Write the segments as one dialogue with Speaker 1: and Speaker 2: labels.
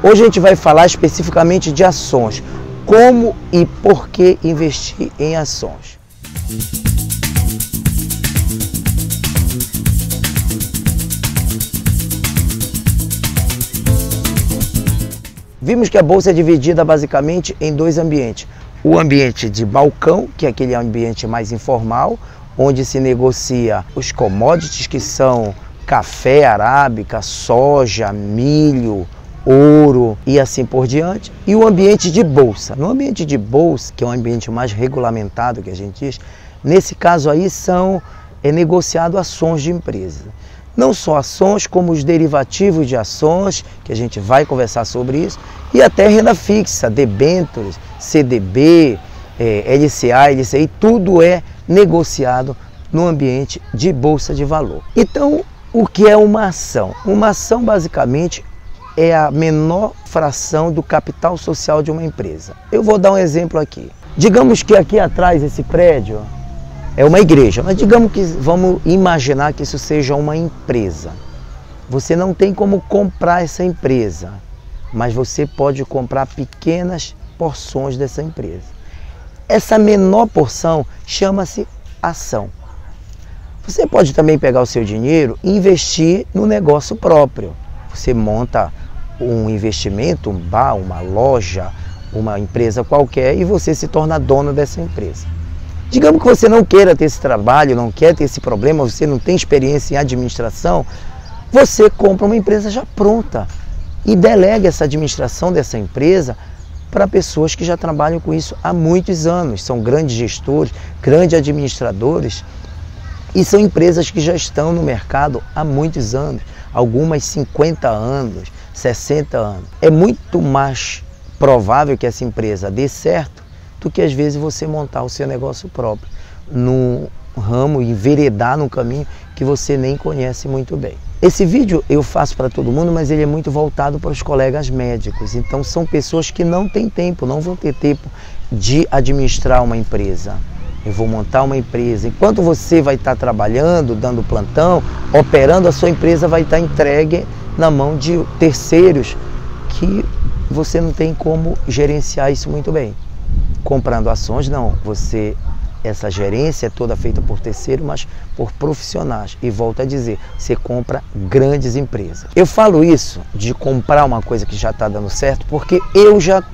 Speaker 1: Hoje a gente vai falar especificamente de ações, como e por que investir em ações. Vimos que a bolsa é dividida basicamente em dois ambientes. O ambiente de balcão, que é aquele ambiente mais informal, onde se negocia os commodities que são café arábica, soja, milho, ouro e assim por diante. E o ambiente de bolsa. No ambiente de bolsa, que é um ambiente mais regulamentado, que a gente diz, nesse caso aí é negociado ações de empresa. Não só ações, como os derivativos de ações, que a gente vai conversar sobre isso, e até renda fixa, debêntures, CDB, LCA, LCI, tudo é negociado no ambiente de bolsa de valor. Então, o que é uma ação? Uma ação, basicamente, é a menor fração do capital social de uma empresa. Eu vou dar um exemplo aqui. Digamos que aqui atrás, esse prédio é uma igreja, mas digamos que vamos imaginar que isso seja uma empresa. Você não tem como comprar essa empresa, mas você pode comprar pequenas porções dessa empresa. Essa menor porção chama-se ação. Você pode também pegar o seu dinheiro e investir no negócio próprio. Você monta um investimento, um bar, uma loja, uma empresa qualquer e você se torna dono dessa empresa. Digamos que você não queira ter esse trabalho, não quer ter esse problema, você não tem experiência em administração, você compra uma empresa já pronta e delega essa administração dessa empresa para pessoas que já trabalham com isso há muitos anos. São grandes gestores, grandes administradores e são empresas que já estão no mercado há muitos anos, algumas 50 anos, 60 anos. É muito mais provável que essa empresa dê certo do que às vezes você montar o seu negócio próprio, num ramo, enveredar num caminho que você nem conhece muito bem. Esse vídeo eu faço para todo mundo, mas ele é muito voltado para os colegas médicos. Então são pessoas que não têm tempo, não vão ter tempo de administrar uma empresa. Eu vou montar uma empresa. Enquanto você vai estar trabalhando, dando plantão, operando, a sua empresa vai estar entregue na mão de terceiros que você não tem como gerenciar isso muito bem. Comprando ações, não. Essa gerência é toda feita por terceiro, mas por profissionais. E volto a dizer, você compra grandes empresas. Eu falo isso de comprar uma coisa que já está dando certo, porque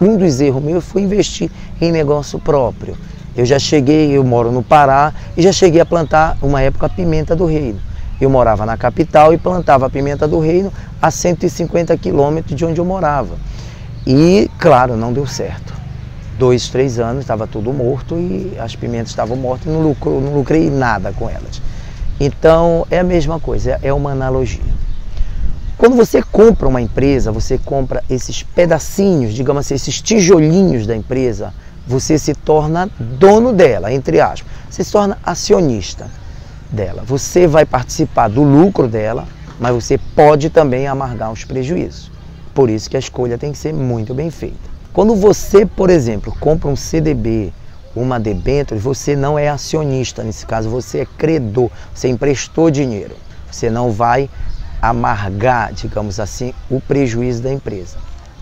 Speaker 1: um dos erros meus foi investir em negócio próprio. Eu moro no Pará e já cheguei a plantar, uma época, a pimenta do reino. Eu morava na capital e plantava a pimenta do reino a 150 quilômetros de onde eu morava. E, claro, não deu certo. 2, 3 anos, estava tudo morto e as pimentas estavam mortas e não lucrei nada com elas. Então, é a mesma coisa, é uma analogia. Quando você compra uma empresa, você compra esses pedacinhos, digamos assim, esses tijolinhos da empresa, você se torna dono dela, entre aspas. Você se torna acionista dela. Você vai participar do lucro dela, mas você pode também amargar os prejuízos. Por isso que a escolha tem que ser muito bem feita. Quando você, por exemplo, compra um CDB, uma debênture, você não é acionista, nesse caso você é credor, você emprestou dinheiro. Você não vai amargar, digamos assim, o prejuízo da empresa.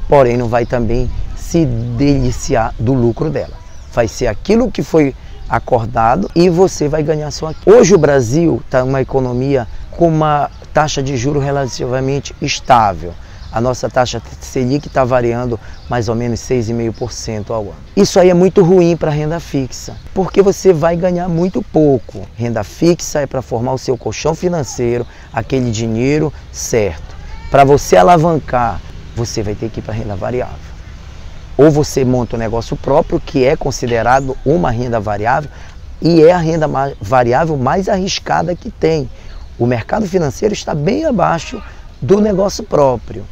Speaker 1: Porém, não vai também se deliciar do lucro dela. Vai ser aquilo que foi acordado e você vai ganhar só aquilo. Hoje o Brasil está uma economia com uma taxa de juros relativamente estável. A nossa taxa Selic está variando mais ou menos 6,5% ao ano. Isso aí é muito ruim para a renda fixa, porque você vai ganhar muito pouco. Renda fixa é para formar o seu colchão financeiro, aquele dinheiro certo. Para você alavancar, você vai ter que ir para a renda variável. Ou você monta um negócio próprio, que é considerado uma renda variável, e é a renda variável mais arriscada que tem. O mercado financeiro está bem abaixo do negócio próprio.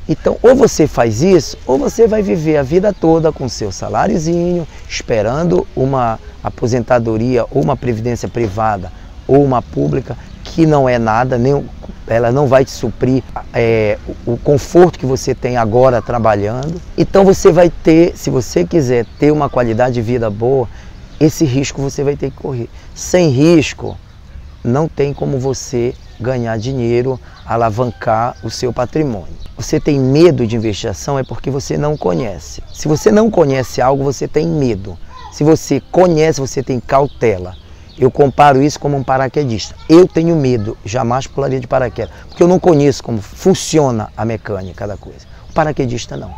Speaker 1: Então, ou você faz isso, ou você vai viver a vida toda com seu saláriozinho, esperando uma aposentadoria ou uma previdência privada ou uma pública, que não é nada, ela não vai te suprir o conforto que você tem agora trabalhando. Então você vai ter, se você quiser ter uma qualidade de vida boa, esse risco você vai ter que correr. Sem risco, não tem como você ganhar dinheiro, alavancar o seu patrimônio. Você tem medo de investigação é porque você não conhece. Se você não conhece algo, você tem medo. Se você conhece, você tem cautela. Eu comparo isso como um paraquedista. Eu tenho medo, jamais pularia de paraquedas, porque eu não conheço como funciona a mecânica da coisa. O paraquedista não.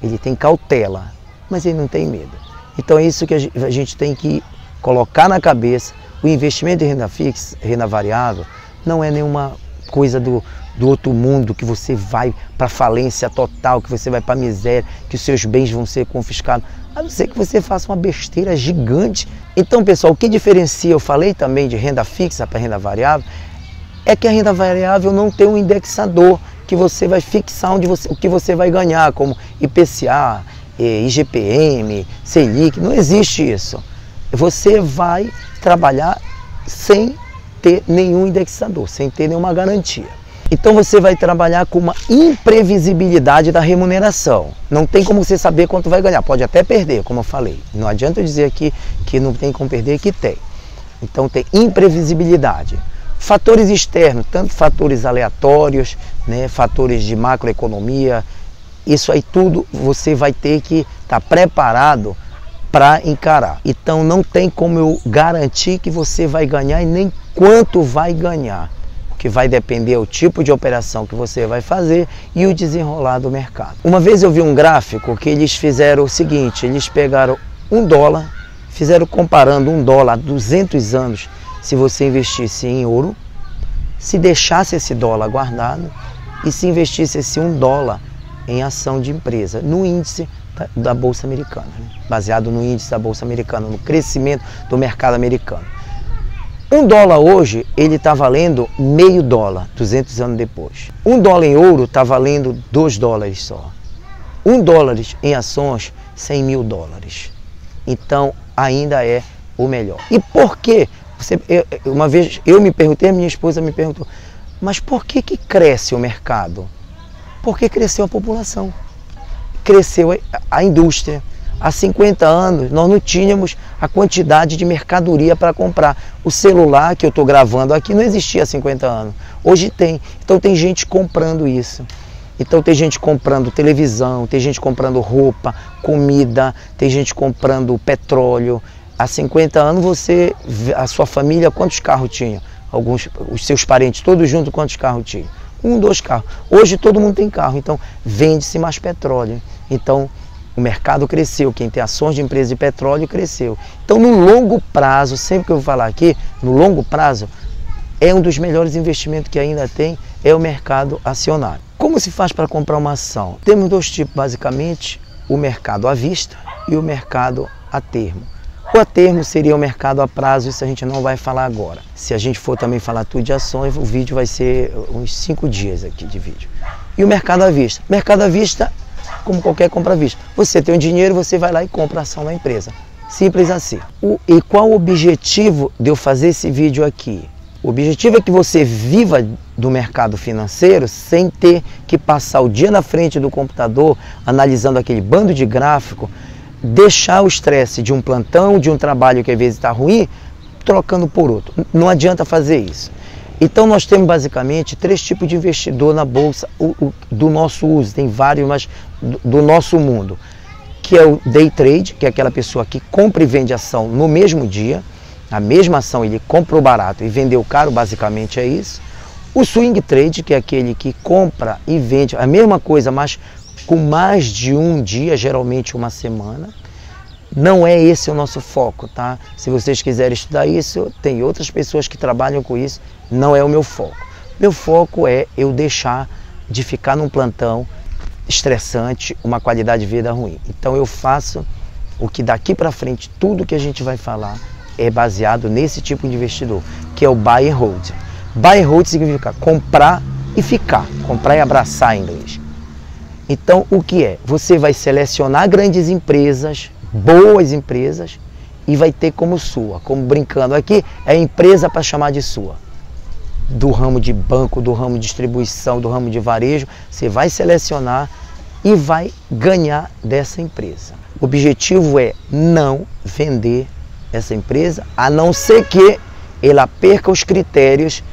Speaker 1: Ele tem cautela, mas ele não tem medo. Então é isso que a gente tem que colocar na cabeça. O investimento em renda fixa, renda variável, não é nenhuma coisa do outro mundo, que você vai para falência total, que você vai para a miséria, que os seus bens vão ser confiscados, a não ser que você faça uma besteira gigante. Então, pessoal, o que diferencia, eu falei também de renda fixa para renda variável, é que a renda variável não tem um indexador que você vai fixar o que você vai ganhar, como IPCA, IGPM, Selic, não existe isso. Você vai trabalhar sem ter nenhum indexador, sem ter nenhuma garantia. Então você vai trabalhar com uma imprevisibilidade da remuneração. Não tem como você saber quanto vai ganhar, pode até perder, como eu falei. Não adianta eu dizer aqui que não tem como perder, que tem. Então tem imprevisibilidade. Fatores externos, tanto fatores aleatórios, né, fatores de macroeconomia, isso aí tudo você vai ter que estar preparado para encarar. Então não tem como eu garantir que você vai ganhar e nem quanto vai ganhar. O que vai depender é o tipo de operação que você vai fazer e o desenrolar do mercado. Uma vez eu vi um gráfico que eles fizeram o seguinte, eles pegaram $1, fizeram comparando $1 há 200 anos, se você investisse em ouro, se deixasse esse dólar guardado e se investisse esse $1 em ação de empresa, no índice da Bolsa Americana, né? Baseado no índice da Bolsa Americana, no crescimento do mercado americano. $1 hoje, ele está valendo meio dólar, 200 anos depois. $1 em ouro está valendo $2 só. $1 em ações, $100 mil. Então, ainda é o melhor. E por quê? Uma vez eu me perguntei, a minha esposa me perguntou, mas por que cresce o mercado? Porque cresceu a população, cresceu a indústria. Há 50 anos nós não tínhamos a quantidade de mercadoria para comprar. O celular que eu estou gravando aqui não existia há 50 anos. Hoje tem. Então tem gente comprando isso. Então tem gente comprando televisão, tem gente comprando roupa, comida, tem gente comprando petróleo. Há 50 anos a sua família, quantos carros tinha? Os seus parentes todos juntos, quantos carros tinham? 1, 2 carros. Hoje todo mundo tem carro, então vende-se mais petróleo. Então o mercado cresceu, quem tem ações de empresas de petróleo cresceu. Então no longo prazo, sempre que eu vou falar aqui, no longo prazo, é um dos melhores investimentos que ainda tem, é o mercado acionário. Como se faz para comprar uma ação? Temos dois tipos, basicamente, o mercado à vista e o mercado a termo. O a termo seria o mercado a prazo, isso a gente não vai falar agora. Se a gente for também falar tudo de ações, o vídeo vai ser uns 5 dias aqui de vídeo. E o mercado à vista? Mercado à vista, como qualquer compra à vista. Você tem o dinheiro, você vai lá e compra a ação da empresa. Simples assim. E qual o objetivo de eu fazer esse vídeo aqui? O objetivo é que você viva do mercado financeiro sem ter que passar o dia na frente do computador, analisando aquele bando de gráfico, deixar o estresse de um plantão, de um trabalho que às vezes está ruim, trocando por outro. Não adianta fazer isso. Então nós temos basicamente 3 tipos de investidor na bolsa do nosso uso, tem vários, mas do nosso mundo, que é o day trade, que é aquela pessoa que compra e vende ação no mesmo dia, a mesma ação ele comprou barato e vendeu caro, basicamente é isso. O swing trade, que é aquele que compra e vende a mesma coisa, mas com mais de um dia, geralmente uma semana. Não é esse o nosso foco, tá? Se vocês quiserem estudar isso, tem outras pessoas que trabalham com isso, não é o meu foco. Meu foco é eu deixar de ficar num plantão estressante, uma qualidade de vida ruim. Então eu faço o que daqui para frente, tudo que a gente vai falar é baseado nesse tipo de investidor, que é o buy and hold. Buy and hold significa comprar e ficar, comprar e abraçar em inglês. Então o que é? Você vai selecionar grandes empresas, boas empresas, e vai ter como sua, como brincando aqui, é empresa para chamar de sua. Do ramo de banco, do ramo de distribuição, do ramo de varejo, você vai selecionar e vai ganhar dessa empresa. O objetivo é não vender essa empresa, a não ser que ela perca os critérios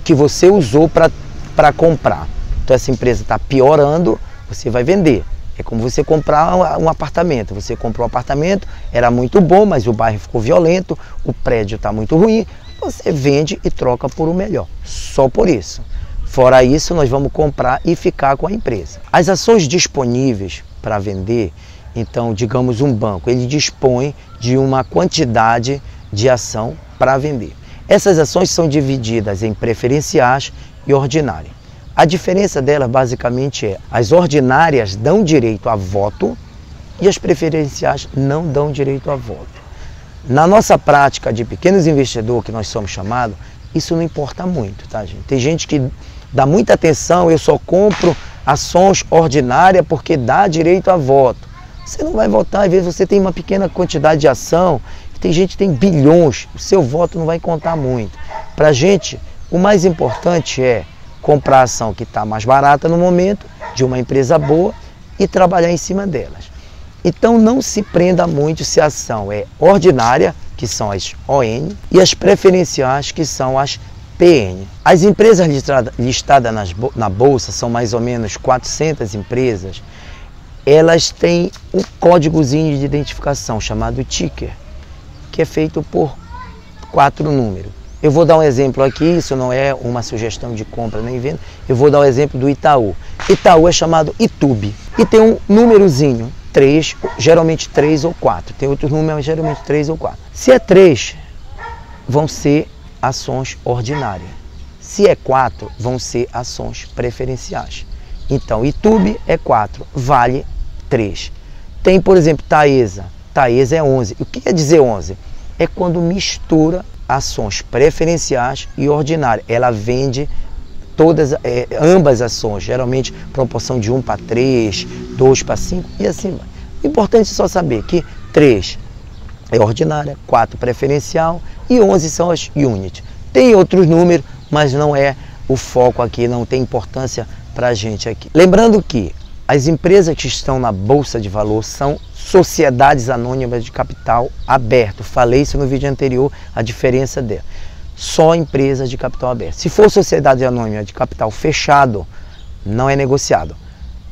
Speaker 1: que você usou para comprar. Então essa empresa está piorando, você vai vender. É como você comprar um apartamento. Você comprou um apartamento, era muito bom, mas o bairro ficou violento, o prédio está muito ruim. Você vende e troca por um melhor. Só por isso. Fora isso, nós vamos comprar e ficar com a empresa. As ações disponíveis para vender, então, digamos um banco, ele dispõe de uma quantidade de ação para vender. Essas ações são divididas em preferenciais e ordinárias. A diferença delas basicamente é, as ordinárias dão direito a voto e as preferenciais não dão direito a voto. Na nossa prática de pequenos investidores, que nós somos chamados, isso não importa muito, tá, gente? Tem gente que dá muita atenção, eu só compro ações ordinárias porque dá direito a voto. Você não vai votar, às vezes você tem uma pequena quantidade de ação, tem gente que tem bilhões, o seu voto não vai contar muito. Para a gente, o mais importante é comprar a ação que está mais barata no momento, de uma empresa boa, e trabalhar em cima delas. Então não se prenda muito se a ação é ordinária, que são as ON, e as preferenciais, que são as PN. As empresas listadas na Bolsa, são mais ou menos 400 empresas, elas têm um códigozinho de identificação chamado ticker, que é feito por 4 números. Eu vou dar um exemplo aqui, isso não é uma sugestão de compra nem venda, eu vou dar o exemplo do Itaú. Itaú é chamado ITUB e tem um númerozinho, 3, geralmente 3 ou 4. Tem outros números, geralmente 3 ou 4. Se é 3, vão ser ações ordinárias. Se é 4, vão ser ações preferenciais. Então, ITUB é 4, Vale 3. Tem, por exemplo, Taesa. Taesa é 11. O que quer dizer 11? É quando mistura ações preferenciais e ordinárias. Ela vende ambas ações, geralmente proporção de 1 para 3, 2 para 5 e assim vai. O importante é só saber que 3 é ordinária, 4 preferencial e 11 são as unit. Tem outros números, mas não é o foco aqui, não tem importância para a gente aqui. Lembrando que as empresas que estão na Bolsa de Valores são sociedades anônimas de capital aberto. Falei isso no vídeo anterior, a diferença dela. Só empresas de capital aberto. Se for sociedade anônima de capital fechado, não é negociado.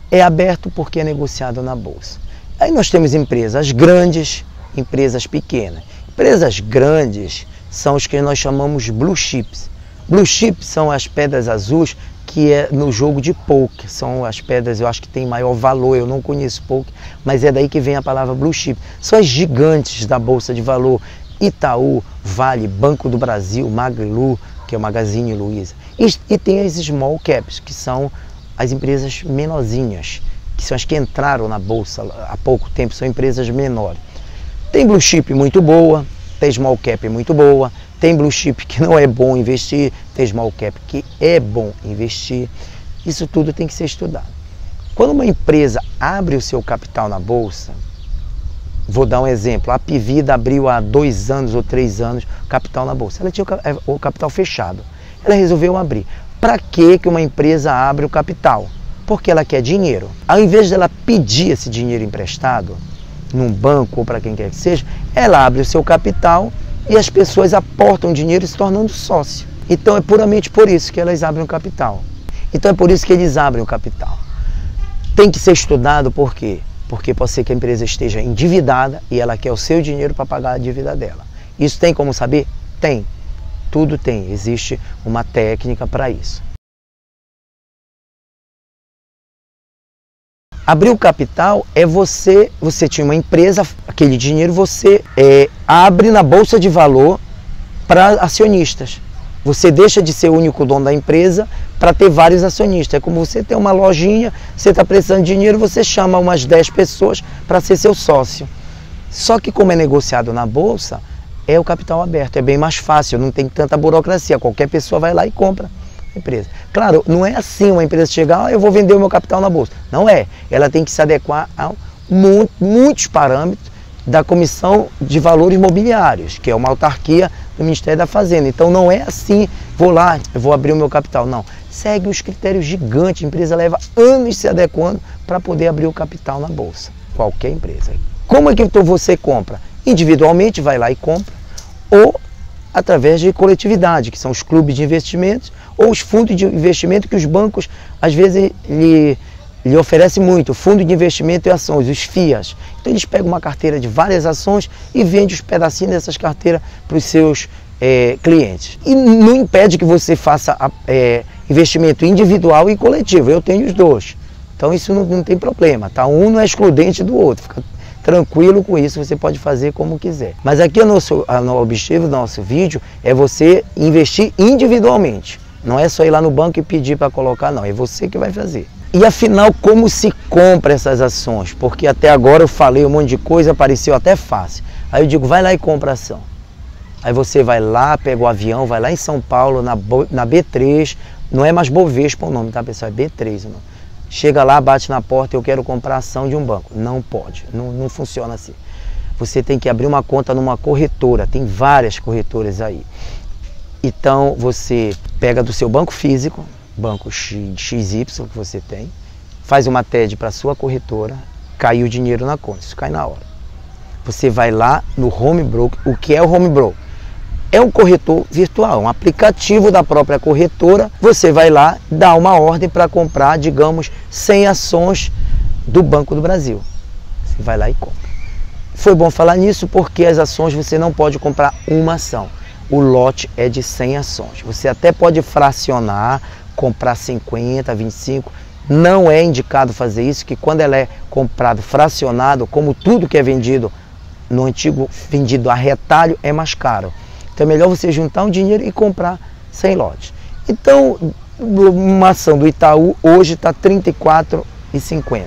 Speaker 1: É aberto porque é negociado na Bolsa. Aí nós temos empresas grandes, empresas pequenas. Empresas grandes são os que nós chamamos blue chips. Blue chips são as pedras azuis que é no jogo de poker, são as pedras, eu acho que tem maior valor, eu não conheço poker, mas é daí que vem a palavra blue chip. São as gigantes da Bolsa de Valor, Itaú, Vale, Banco do Brasil, Magalu, que é o Magazine Luiza. E tem as small caps, que são as empresas menorzinhas, que são as que entraram na Bolsa há pouco tempo, são empresas menores. Tem blue chip muito boa, tem small cap muito boa, tem blue chip que não é bom investir, tem small cap que é bom investir. Isso tudo tem que ser estudado. Quando uma empresa abre o seu capital na Bolsa, vou dar um exemplo, a Apivida abriu há 2 anos ou 3 anos capital na Bolsa. Ela tinha o capital fechado, ela resolveu abrir. Para que uma empresa abre o capital? Porque ela quer dinheiro. Ao invés dela pedir esse dinheiro emprestado, num banco ou para quem quer que seja, ela abre o seu capital e as pessoas aportam dinheiro se tornando sócio. Então é puramente por isso que elas abrem o capital. Então é por isso que eles abrem o capital. Tem que ser estudado por quê? Porque pode ser que a empresa esteja endividada e ela quer o seu dinheiro para pagar a dívida dela. Isso tem como saber? Tem. Tudo tem. Existe uma técnica para isso. Abrir o capital é você tinha uma empresa, aquele dinheiro você abre na Bolsa de Valor para acionistas. Você deixa de ser o único dono da empresa para ter vários acionistas. É como você ter uma lojinha, você está precisando de dinheiro, você chama umas 10 pessoas para ser seu sócio. Só que como é negociado na Bolsa, é o capital aberto, é bem mais fácil, não tem tanta burocracia, qualquer pessoa vai lá e compra. Empresa. Claro, não é assim uma empresa chegar, eu vou vender o meu capital na Bolsa. Não é. Ela tem que se adequar a muitos parâmetros da Comissão de Valores Mobiliários, que é uma autarquia do Ministério da Fazenda. Então não é assim, vou lá, eu vou abrir o meu capital. Não. Segue os critérios gigantes. A empresa leva anos se adequando para poder abrir o capital na Bolsa. Qualquer empresa. Como é que então você compra? Individualmente, vai lá e compra. Ou através de coletividade, que são os clubes de investimentos ou os fundos de investimento que os bancos, às vezes, lhe oferecem muito, fundo de investimento e ações, os FIAs. Então eles pegam uma carteira de várias ações e vendem os pedacinhos dessas carteiras para os seus clientes. E não impede que você faça investimento individual e coletivo, eu tenho os dois. Então isso não tem problema, tá? Um não é excludente do outro, fica tranquilo com isso, você pode fazer como quiser. Mas aqui o objetivo do nosso vídeo é você investir individualmente. Não é só ir lá no banco e pedir para colocar, não, é você que vai fazer. E afinal, como se compra essas ações? Porque até agora eu falei um monte de coisa, pareceu até fácil. Aí eu digo, vai lá e compra ação. Aí você vai lá, pega o avião, vai lá em São Paulo, na B3, não é mais Bovespa o nome, tá pessoal, é B3 o nome. Chega lá, bate na porta, eu quero comprar ação de um banco. Não pode, não funciona assim. Você tem que abrir uma conta numa corretora, tem várias corretoras aí. Então você pega do seu banco físico, banco XY que você tem, faz uma TED para a sua corretora, caiu o dinheiro na conta, isso cai na hora. Você vai lá no Home Broker. O que é o Home Broker? É um corretor virtual, um aplicativo da própria corretora. Você vai lá, dá uma ordem para comprar, digamos, 100 ações do Banco do Brasil. Você vai lá e compra. Foi bom falar nisso porque as ações você não pode comprar uma ação. O lote é de 100 ações. Você até pode fracionar, comprar 50, 25. Não é indicado fazer isso, que quando ela é comprado fracionado, como tudo que é vendido no antigo vendido a retalho, é mais caro. Então é melhor você juntar um dinheiro e comprar 100 lotes. Então, uma ação do Itaú hoje está R$ 34,50.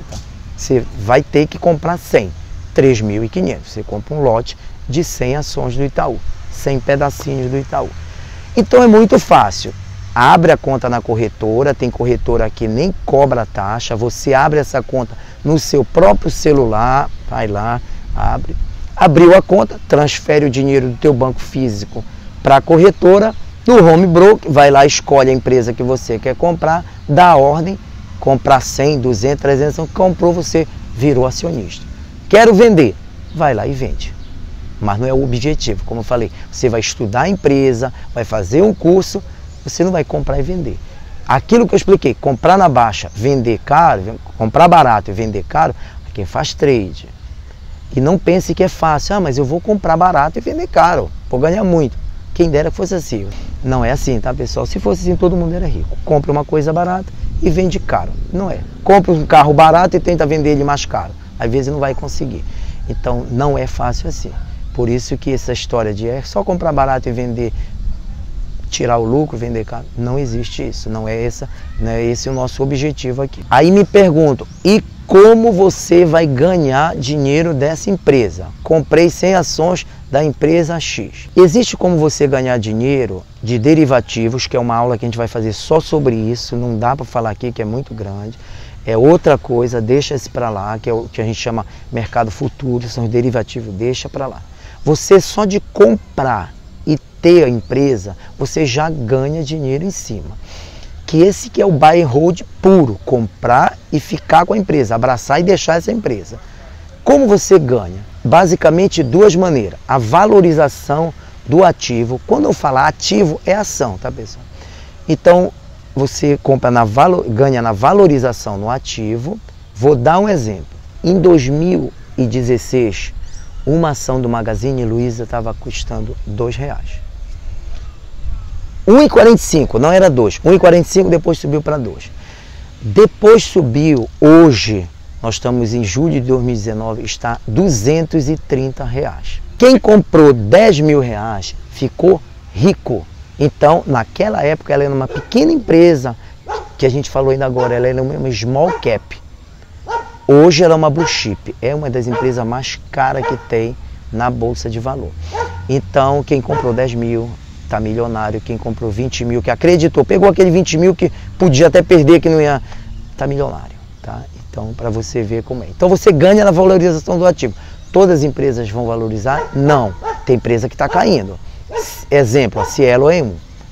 Speaker 1: Você vai ter que comprar 100, R$ 3.500. Você compra um lote de 100 ações do Itaú, 100 pedacinhos do Itaú. Então é muito fácil. Abre a conta na corretora, tem corretora que nem cobra taxa. Você abre essa conta no seu próprio celular, vai lá, abre. Abriu a conta, transfere o dinheiro do teu banco físico para a corretora, no Home Broker, vai lá, escolhe a empresa que você quer comprar, dá a ordem, comprar 100, 200, 300, comprou, você virou acionista. Quero vender, vai lá e vende. Mas não é o objetivo, como eu falei, você vai estudar a empresa, vai fazer um curso, você não vai comprar e vender. Aquilo que eu expliquei, comprar na baixa, vender caro, comprar barato e vender caro, é quem faz trade. E não pense que é fácil, mas eu vou comprar barato e vender caro, vou ganhar muito. Quem dera que fosse assim. Não é assim, tá pessoal? Se fosse assim, todo mundo era rico. Compre uma coisa barata e vende caro. Não é. Compre um carro barato e tenta vender ele mais caro. Às vezes não vai conseguir. Então não é fácil assim. Por isso que essa história de é só comprar barato e vender, tirar o lucro, vender caro, não existe isso. Não é esse o nosso objetivo aqui. Aí me pergunto, e como você vai ganhar dinheiro dessa empresa? Comprei 100 ações da empresa X. Existe como você ganhar dinheiro de derivativos, que é uma aula que a gente vai fazer só sobre isso, não dá para falar aqui que é muito grande. É outra coisa, deixa esse para lá, que é o que a gente chama mercado futuro, são os derivativos, deixa para lá. Você só de comprar e ter a empresa, você já ganha dinheiro em cima. Que esse que é o buy and hold puro, comprar e ficar com a empresa, abraçar e deixar essa empresa. Como você ganha? Basicamente duas maneiras. A valorização do ativo. Quando eu falar ativo, é ação, tá pessoal? Então, você compra ganha na valorização no ativo. Vou dar um exemplo. Em 2016, uma ação do Magazine Luiza estava custando R$2. 1,45, não era 2, 1,45, depois subiu para 2. Depois subiu, hoje, nós estamos em julho de 2019, está R$230. Quem comprou R$10.000 ficou rico. Então, naquela época, ela era uma pequena empresa, que a gente falou ainda agora, ela era uma small cap. Hoje ela é uma blue chip, é uma das empresas mais caras que tem na Bolsa de Valor. Então, quem comprou 10 mil está milionário, quem comprou 20 mil, que acreditou, pegou aquele 20 mil que podia até perder, que não ia, está milionário, tá? Então, para você ver como é. Então, você ganha na valorização do ativo. Todas as empresas vão valorizar? Não. Tem empresa que está caindo. Exemplo, a Cielo é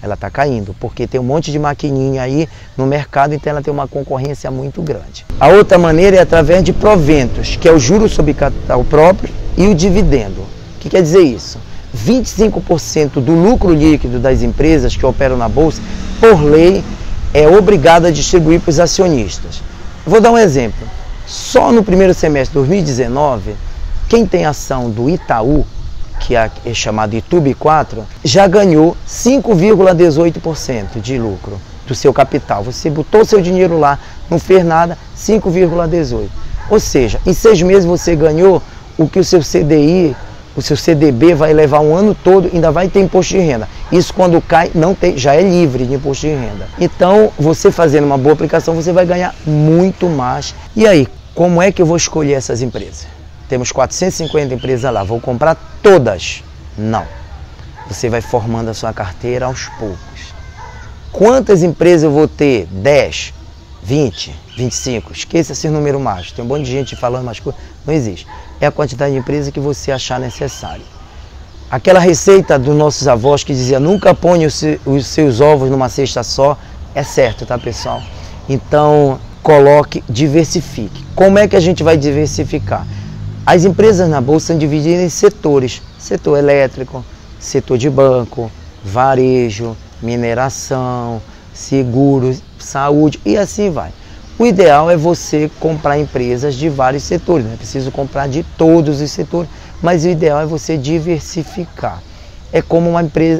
Speaker 1: ela está caindo, porque tem um monte de maquininha aí no mercado, então ela tem uma concorrência muito grande. A outra maneira é através de proventos, que é o juro sobre capital próprio e o dividendo. O que quer dizer isso? 25% do lucro líquido das empresas que operam na Bolsa, por lei, é obrigado a distribuir para os acionistas. Vou dar um exemplo. Só no primeiro semestre de 2019, quem tem ação do Itaú, que é chamado ITUB4, já ganhou 5,18% de lucro do seu capital. Você botou seu dinheiro lá, não fez nada, 5,18%. Ou seja, em 6 meses você ganhou o que o seu CDI, o seu CDB vai levar um ano todo, ainda vai ter imposto de renda. Isso quando cai, não tem, já é livre de imposto de renda. Então, você fazendo uma boa aplicação, você vai ganhar muito mais. E aí, como é que eu vou escolher essas empresas? Temos 450 empresas lá, vou comprar todas? Não. Você vai formando a sua carteira aos poucos. Quantas empresas eu vou ter? 10, 20, 25? Esqueça esse número mágico. Tem um monte de gente falando mais coisas. Não existe. É a quantidade de empresas que você achar necessário. Aquela receita dos nossos avós que dizia nunca ponha os seus ovos numa cesta só, é certo, tá, pessoal? Então, coloque, diversifique. Como é que a gente vai diversificar? As empresas na Bolsa são divididas em setores. Setor elétrico, setor de banco, varejo, mineração, seguros, saúde e assim vai. O ideal é você comprar empresas de vários setores, não é preciso comprar de todos os setores, mas o ideal é você diversificar. É como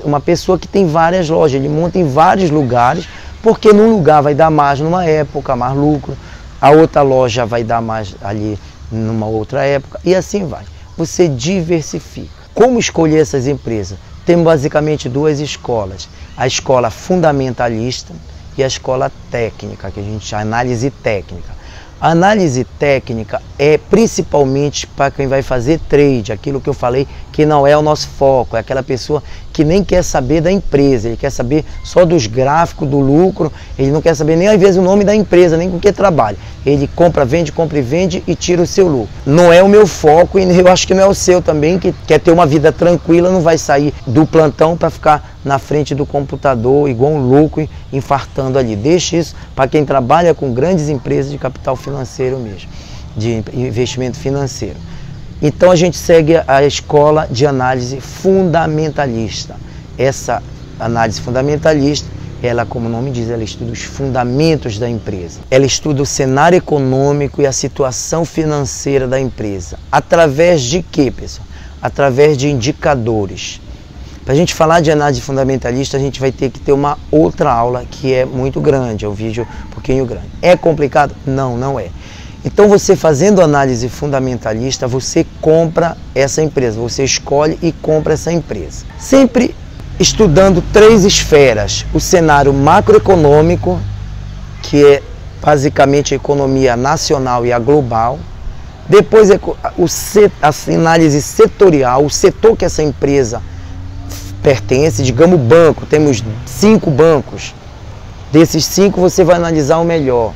Speaker 1: uma pessoa que tem várias lojas, ele monta em vários lugares, porque num lugar vai dar mais numa época, mais lucro, a outra loja vai dar mais ali numa outra época e assim vai. Você diversifica. Como escolher essas empresas? Temos basicamente 2 escolas, a escola fundamentalista e a escola técnica, que a gente chama análise técnica. A análise técnica é principalmente para quem vai fazer trade, aquilo que eu falei que não é o nosso foco, é aquela pessoa que nem quer saber da empresa, ele quer saber só dos gráficos, do lucro, ele não quer saber nem às vezes o nome da empresa, nem com que trabalha. Ele compra e vende e tira o seu lucro. Não é o meu foco e eu acho que não é o seu também, que quer ter uma vida tranquila, não vai sair do plantão para ficar na frente do computador igual um louco infartando ali. Deixe isso para quem trabalha com grandes empresas de capital financeiro mesmo, de investimento financeiro. Então a gente segue a escola de análise fundamentalista. Essa análise fundamentalista, ela, como o nome diz, ela estuda os fundamentos da empresa. Ela estuda o cenário econômico e a situação financeira da empresa. Através de quê, pessoal? Através de indicadores. Para a gente falar de análise fundamentalista, a gente vai ter que ter uma outra aula que é muito grande, é um vídeo um pouquinho grande. É complicado? Não, não é. Então você fazendo análise fundamentalista, você compra essa empresa, você escolhe e compra essa empresa. Sempre estudando 3 esferas, o cenário macroeconômico, que é basicamente a economia nacional e a global, depois a análise setorial, o setor que essa empresa pertence, digamos banco, temos 5 bancos, desses 5 você vai analisar o melhor.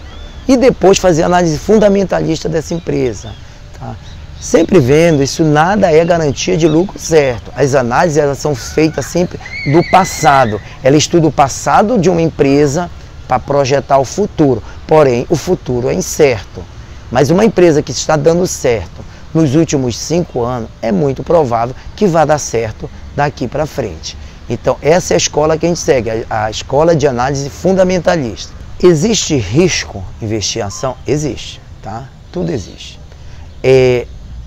Speaker 1: E depois fazer a análise fundamentalista dessa empresa. Tá? Sempre vendo, isso nada é garantia de lucro certo. As análises elas são feitas sempre do passado. Ela estuda o passado de uma empresa para projetar o futuro. Porém, o futuro é incerto. Mas uma empresa que está dando certo nos últimos 5 anos, é muito provável que vá dar certo daqui para frente. Então, essa é a escola que a gente segue, a escola de análise fundamentalista. Existe risco em investir em ação? Existe, tá? Tudo existe.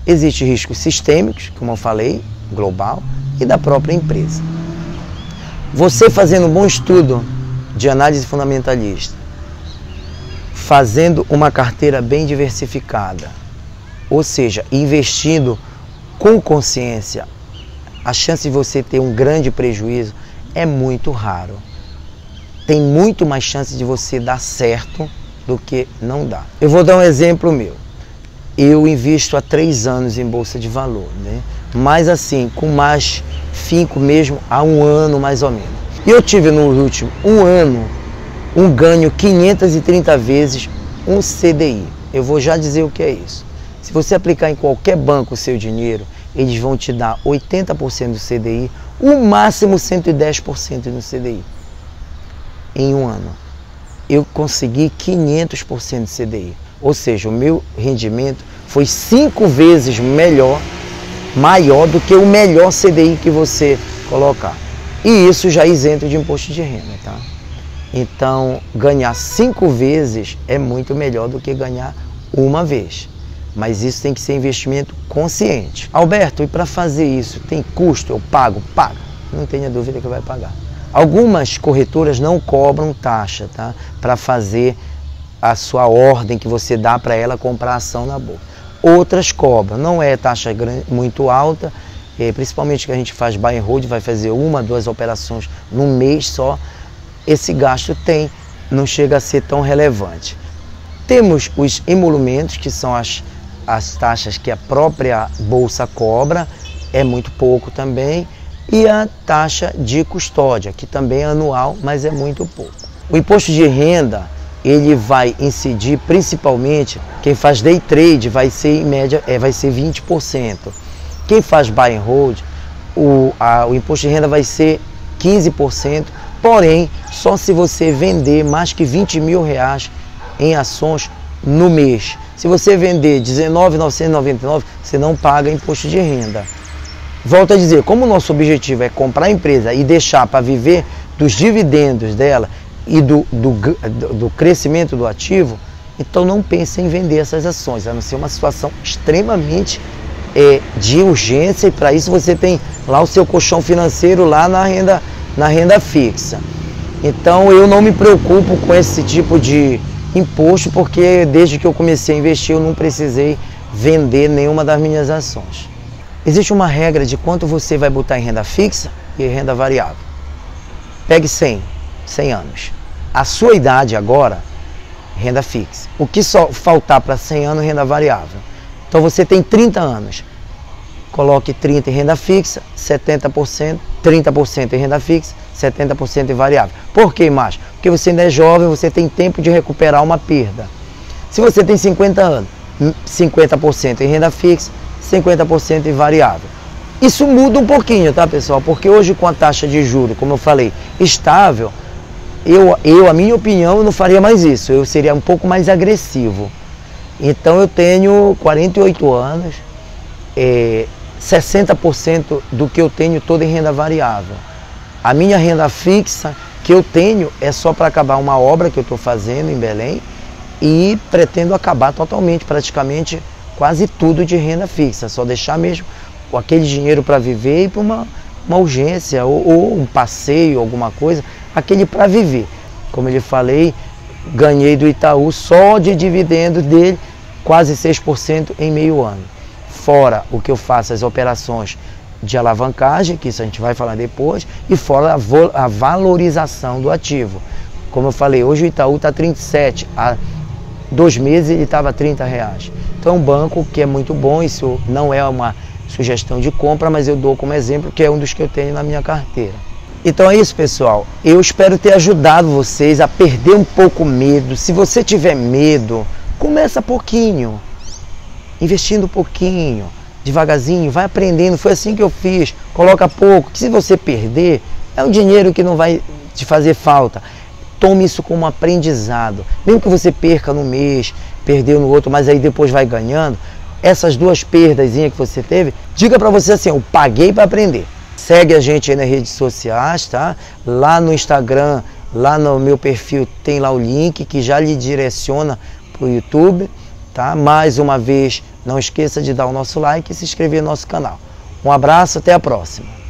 Speaker 1: Existe riscos sistêmicos, como eu falei, global, e da própria empresa. Você fazendo um bom estudo de análise fundamentalista, fazendo uma carteira bem diversificada, ou seja, investindo com consciência, a chance de você ter um grande prejuízo é muito raro. Tem muito mais chance de você dar certo do que não dar. Eu vou dar um exemplo meu. Eu invisto há 3 anos em Bolsa de Valor, né? Mas assim, com mais finco mesmo, há 1 ano mais ou menos. E eu tive no último 1 ano um ganho 530 vezes um CDI. Eu vou já dizer o que é isso. Se você aplicar em qualquer banco o seu dinheiro, eles vão te dar 80% do CDI, o máximo 110% no CDI. Em 1 ano, eu consegui 500% de CDI. Ou seja, o meu rendimento foi 5 vezes melhor maior do que o melhor CDI que você colocar. E isso já é isento de imposto de renda, tá? Então, ganhar 5 vezes é muito melhor do que ganhar uma vez. Mas isso tem que ser investimento consciente. Alberto, e para fazer isso, tem custo? Eu pago? Pago. Não tenha dúvida que vai pagar. Algumas corretoras não cobram taxa, tá? Para fazer a sua ordem que você dá para ela comprar ação na bolsa. Outras cobram. Não é taxa muito alta, principalmente que a gente faz buy and hold, vai fazer 1, 2 operações num mês só. Esse gasto não chega a ser tão relevante. Temos os emolumentos, que são as taxas que a própria bolsa cobra, é muito pouco também, e a taxa de custódia, que também é anual, mas é muito pouco. O imposto de renda, ele vai incidir principalmente, quem faz day trade vai ser em média, vai ser 20%. Quem faz buy and hold, o imposto de renda vai ser 15%, porém, só se você vender mais que R$20 mil em ações no mês. Se você vender R$19.999, você não paga imposto de renda. Volto a dizer, como o nosso objetivo é comprar a empresa e deixar para viver dos dividendos dela e do crescimento do ativo, então não pense em vender essas ações, a não ser uma situação extremamente de urgência, e para isso você tem lá o seu colchão financeiro lá na renda fixa. Então eu não me preocupo com esse tipo de imposto, porque desde que eu comecei a investir eu não precisei vender nenhuma das minhas ações. Existe uma regra de quanto você vai botar em renda fixa e renda variável. Pegue 100 anos. A sua idade agora, renda fixa. O que só faltar para 100 anos, renda variável. Então você tem 30 anos. Coloque 30 em renda fixa, 70%, 30% em renda fixa, 70% em variável. Por que mais? Porque você ainda é jovem, você tem tempo de recuperar uma perda. Se você tem 50 anos, 50% em renda fixa, 50% em variável. Isso muda um pouquinho, tá, pessoal? Porque hoje, com a taxa de juros, como eu falei, estável, a minha opinião, eu não faria mais isso. Eu seria um pouco mais agressivo. Então eu tenho 48 anos, 60% do que eu tenho todo em renda variável. A minha renda fixa que eu tenho é só para acabar uma obra que eu estou fazendo em Belém, e pretendo acabar totalmente, praticamente quase tudo de renda fixa, só deixar mesmo aquele dinheiro para viver e para uma urgência ou um passeio, alguma coisa, aquele para viver. Como eu lhe falei, ganhei do Itaú só de dividendos dele quase 6% em meio ano. Fora o que eu faço, as operações de alavancagem, que isso a gente vai falar depois, e fora a valorização do ativo. Como eu falei, hoje o Itaú está 37, há 2 meses ele estava R$30. Então é um banco que é muito bom, isso não é uma sugestão de compra, mas eu dou como exemplo, que é um dos que eu tenho na minha carteira. Então é isso, pessoal. Eu espero ter ajudado vocês a perder um pouco o medo. Se você tiver medo, começa pouquinho, investindo pouquinho, devagarzinho, vai aprendendo. Foi assim que eu fiz, coloca pouco, que se você perder, é um dinheiro que não vai te fazer falta. Tome isso como aprendizado. Mesmo que você perca no mês, perdeu no outro, mas aí depois vai ganhando, essas 2 perdazinhas que você teve, diga para você assim, eu paguei para aprender. Segue a gente aí nas redes sociais, tá? Lá no Instagram, lá no meu perfil tem lá o link que já lhe direciona para o YouTube, tá? Mais uma vez, não esqueça de dar o nosso like e se inscrever no nosso canal. Um abraço, até a próxima.